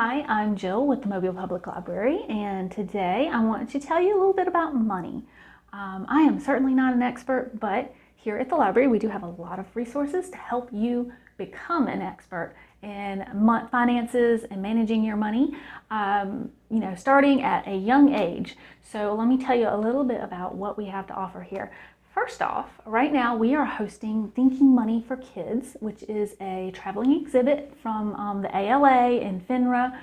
Hi, I'm Jill with the Mobile Public Library, and today I want to tell you a little bit about money. I am certainly not an expert, but here at the library we do have a lot of resources to help you become an expert in finances and managing your money, starting at a young age. So let me tell you a little bit about what we have to offer here. First off, right now we are hosting Thinking Money for Kids, which is a traveling exhibit from the ALA and FINRA,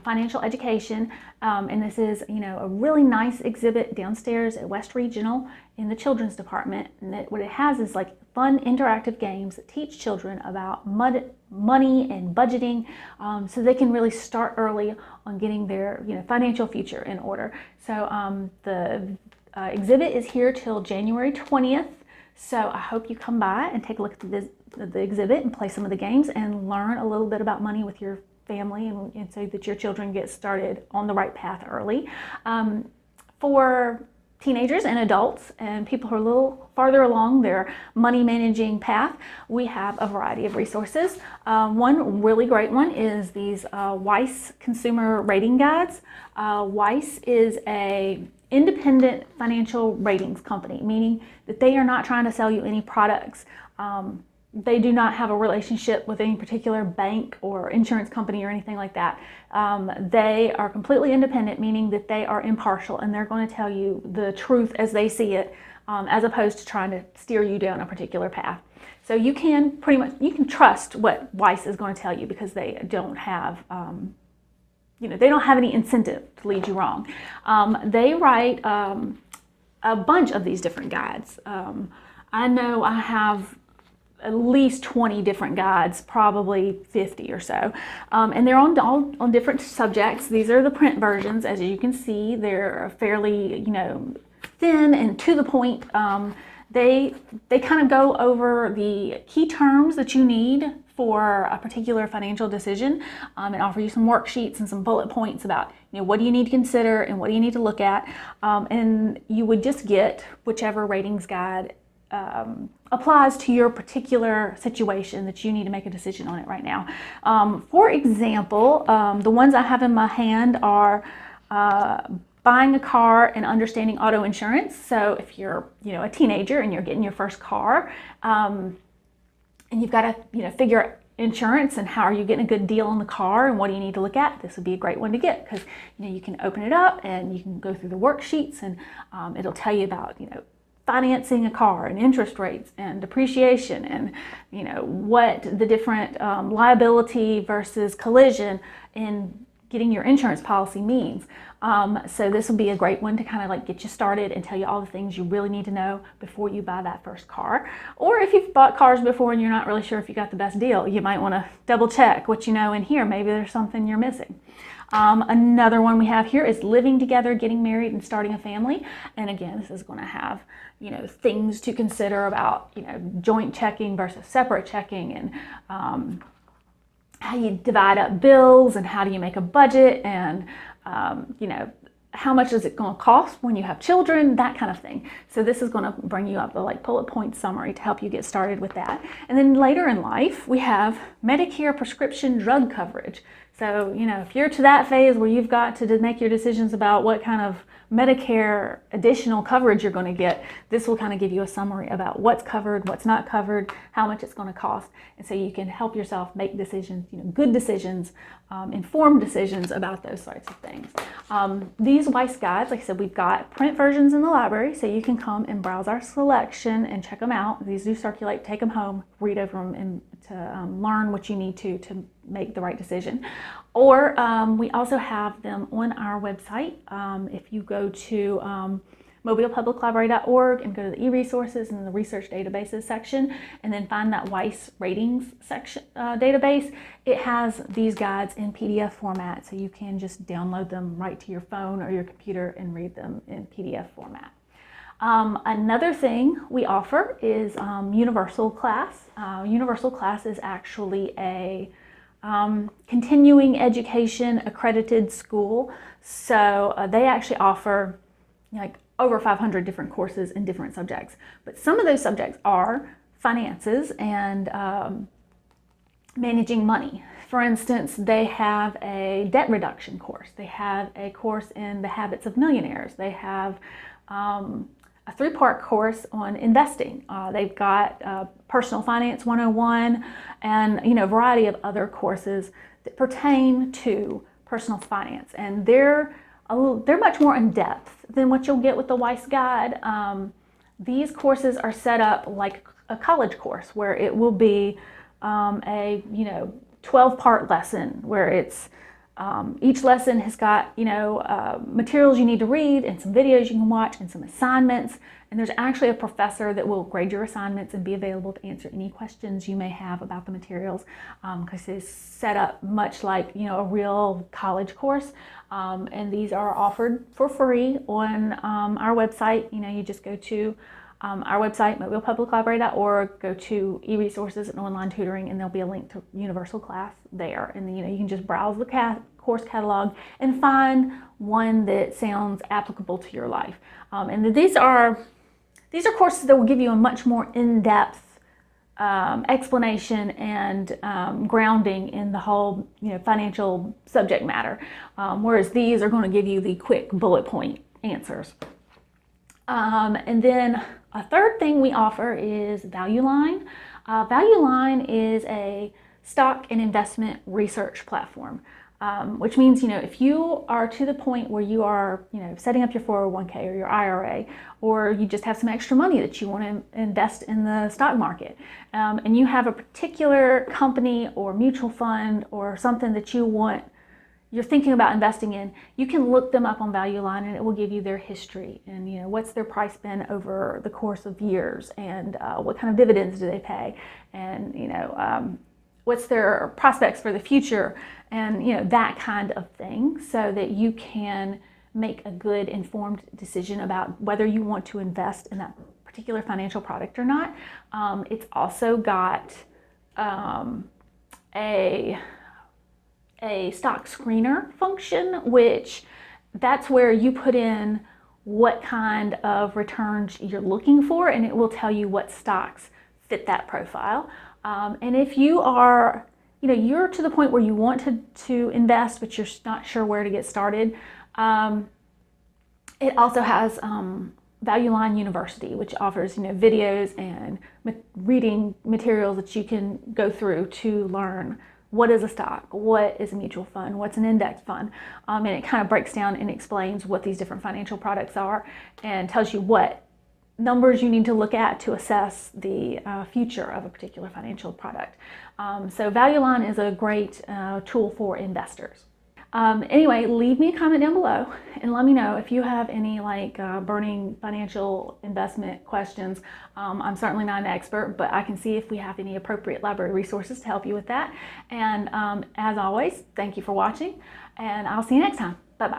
Financial Education. And this is, a really nice exhibit downstairs at West Regional in the children's department. And what it has is like fun interactive games that teach children about money and budgeting, so they can really start early on getting their financial future in order. So the exhibit is here till January 20th, so I hope you come by and take a look at the exhibit and play some of the games and learn a little bit about money with your family, and so that your children get started on the right path early. For teenagers and adults and people who are a little farther along their money managing path, we have a variety of resources. One really great one is these Weiss consumer rating guides. Weiss is a independent financial ratings company, meaning that they are not trying to sell you any products. They do not have a relationship with any particular bank or insurance company or anything like that. They are completely independent, meaning that they are impartial and they're going to tell you the truth as they see it, as opposed to trying to steer you down a particular path. So you can trust what Weiss is going to tell you, because they don't have they don't have any incentive to lead you wrong. They write a bunch of these different guides. I know I have at least 20 different guides, probably 50 or so. And they're on different subjects. These are the print versions. As you can see, they're fairly, thin and to the point. They kind of go over the key terms that you need for a particular financial decision, and offer you some worksheets and some bullet points about what do you need to consider and what do you need to look at, and you would just get whichever ratings guide applies to your particular situation that you need to make a decision on it right now. For example, the ones I have in my hand are buying a car and understanding auto insurance. So if you're a teenager and you're getting your first car, and you've got to figure insurance and how are you getting a good deal on the car and what do you need to look at, this would be a great one to get, because you can open it up and you can go through the worksheets, and it'll tell you about financing a car and interest rates and depreciation and what the different liability versus collision in getting your insurance policy means. So this will be a great one to kind of get you started and tell you all the things you really need to know before you buy that first car. Or if you've bought cars before and you're not really sure if you got the best deal, you might want to double check what you know in here. Maybe there's something you're missing. Another one we have here is living together, getting married, and starting a family. And again, this is going to have things to consider about joint checking versus separate checking, and how you divide up bills, and how do you make a budget, and how much is it going to cost when you have children, that kind of thing. So this is going to bring you up the bullet point summary to help you get started with that. And then later in life, we have Medicare prescription drug coverage. So, if you're to that phase where you've got to make your decisions about what kind of Medicare additional coverage you're going to get, this will kind of give you a summary about what's covered, what's not covered, how much it's going to cost. And so you can help yourself make decisions, good decisions, informed decisions about those sorts of things. These Weiss guides, like I said, we've got print versions in the library, so you can come and browse our selection and check them out. These do circulate, take them home, read over them, and to learn what you need to make the right decision. Or we also have them on our website. If you go to mobilepubliclibrary.org and go to the e-resources and the research databases section, and then find that Weiss ratings section database, it has these guides in PDF format, so you can just download them right to your phone or your computer and read them in PDF format. Another thing we offer is Universal Class. Universal Class is actually a continuing education accredited school. So they actually offer over 500 different courses in different subjects. But some of those subjects are finances and managing money. For instance, they have a debt reduction course. They have a course in the habits of millionaires. They have a 3-part course on investing. They've got personal finance 101 and a variety of other courses that pertain to personal finance. And they're much more in depth than what you'll get with the Weiss Guide. These courses are set up like a college course where it will be a 12-part lesson where it's each lesson has got materials you need to read and some videos you can watch and some assignments, and there's actually a professor that will grade your assignments and be available to answer any questions you may have about the materials, because it's set up much like a real college course, and these are offered for free on our website. You just go to our website, mobilepubliclibrary.org, go to e-resources and online tutoring, and there'll be a link to Universal Class there. And you can just browse the course catalog and find one that sounds applicable to your life. And these are courses that will give you a much more in-depth explanation and grounding in the whole financial subject matter, whereas these are going to give you the quick bullet point answers. And then a third thing we offer is Value Line. Value Line is a stock and investment research platform, which means, if you are to the point where you are, setting up your 401k or your IRA, or you just have some extra money that you want to invest in the stock market, and you have a particular company or mutual fund or something that you're thinking about investing in, you can look them up on Value Line and it will give you their history and what's their price been over the course of years, and what kind of dividends do they pay, and what's their prospects for the future, and that kind of thing, so that you can make a good informed decision about whether you want to invest in that particular financial product or not. It's also got a stock screener function, which that's where you put in what kind of returns you're looking for, and it will tell you what stocks fit that profile. And if you are, you're to the point where you want to invest, but you're not sure where to get started, it also has Value Line University, which offers videos and reading materials that you can go through to learn what is a stock, what is a mutual fund, what's an index fund, and it kind of breaks down and explains what these different financial products are and tells you what numbers you need to look at to assess the future of a particular financial product. So Value Line is a great tool for investors. Anyway, leave me a comment down below and let me know if you have any burning financial investment questions. I'm certainly not an expert, but I can see if we have any appropriate library resources to help you with that. And as always, thank you for watching, and I'll see you next time. Bye-bye.